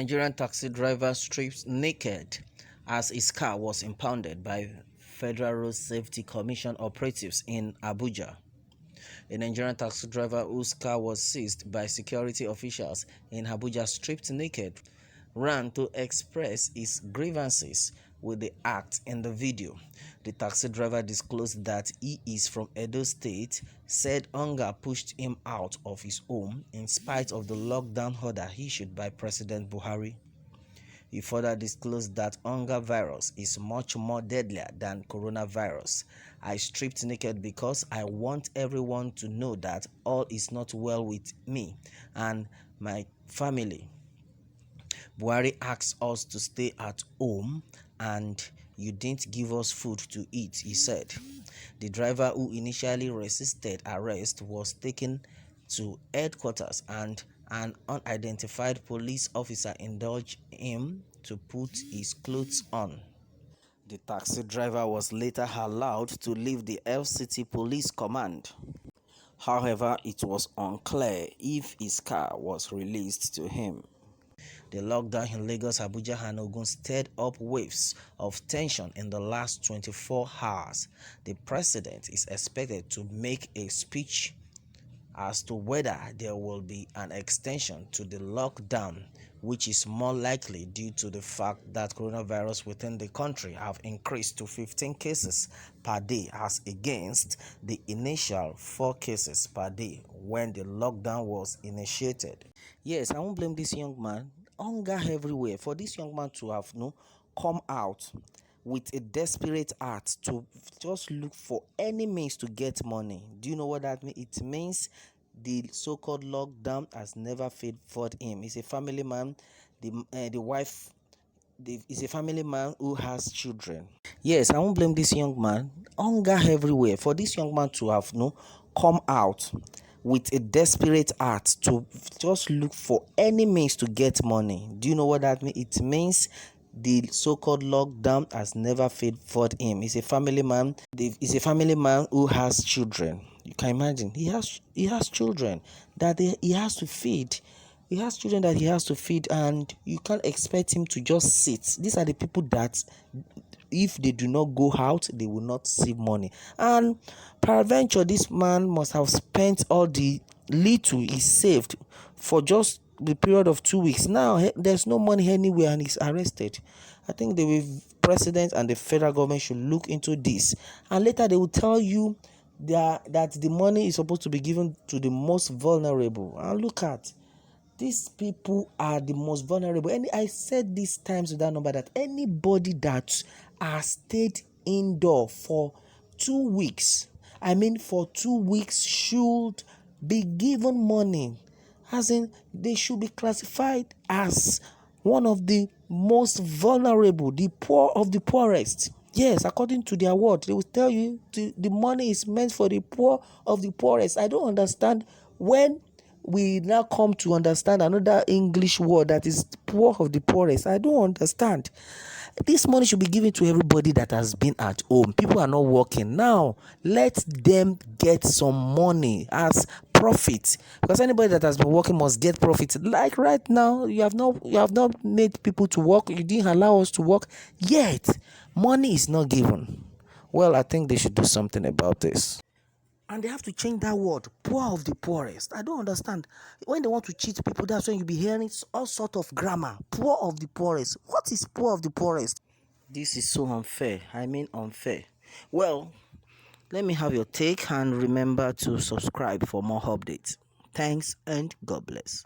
Nigerian taxi driver stripped naked as his car was impounded by Federal Road Safety Commission operatives in Abuja. A Nigerian taxi driver whose car was seized by security officials in Abuja, stripped naked, ran to express his grievances with the act in the video. The taxi driver disclosed that he is from Edo State, said hunger pushed him out of his home in spite of the lockdown order issued by President Buhari. He further disclosed that hunger virus is much more deadlier than coronavirus. I stripped naked because I want everyone to know that all is not well with me and my family. Buhari asked us to stay at home and you didn't give us food to eat, he said. The driver, who initially resisted arrest, was taken to headquarters and an unidentified police officer indulged him to put his clothes on. The taxi driver was later allowed to leave the FCT police command. However, it was unclear if his car was released to him. The lockdown in Lagos, Abuja, and Ogun stirred up waves of tension in the last 24 hours. The president is expected to make a speech as to whether there will be an extension to the lockdown, which is more likely due to the fact that coronavirus within the country have increased to 15 cases per day as against the initial 4 cases per day when the lockdown was initiated. Yes, I won't blame this young man. Hunger everywhere. For this young man to have come out with a desperate heart to just look for any means to get money. Do you know what that means? It means the so-called lockdown has never favored him. He's a family man. The wife is a family man who has children. Yes, I won't blame this young man. Hunger everywhere. For this young man to have come out with a desperate heart to just look for any means to get money. Do you know what that means? It means the so-called lockdown has never favored him. He's a family man. He's a family man who has children. You can imagine. He has children that he has to feed. He has children that he has to feed, and you can't expect him to just sit. These are the people that, if they do not go out, they will not save money. And peradventure, this man must have spent all the little he saved for just the period of 2 weeks. Now there's no money anywhere and he's arrested. I think the president and the federal government should look into this, and later they will tell you that the money is supposed to be given to the most vulnerable. And look at, these people are the most vulnerable. And I said this times with that number that anybody that has stayed indoor for 2 weeks, for 2 weeks, should be given money. As in, they should be classified as one of the most vulnerable, the poor of the poorest. Yes, according to their word, they will tell you the money is meant for the poor of the poorest. I don't understand when we now come to understand another English word that is poor of the poorest. I don't understand. This money should be given to everybody that has been at home. People are not working. Now, let them get some money as profit, because anybody that has been working must get profit. Like right now, you have not made people to work. You didn't allow us to work, yet money is not given. Well, I think they should do something about this. And they have to change that word, poor of the poorest. I don't understand. When they want to cheat people, that's when you'll be hearing all sort of grammar. Poor of the poorest. What is poor of the poorest? This is so unfair. Unfair. Well, let me have your take, and remember to subscribe for more updates. Thanks and God bless.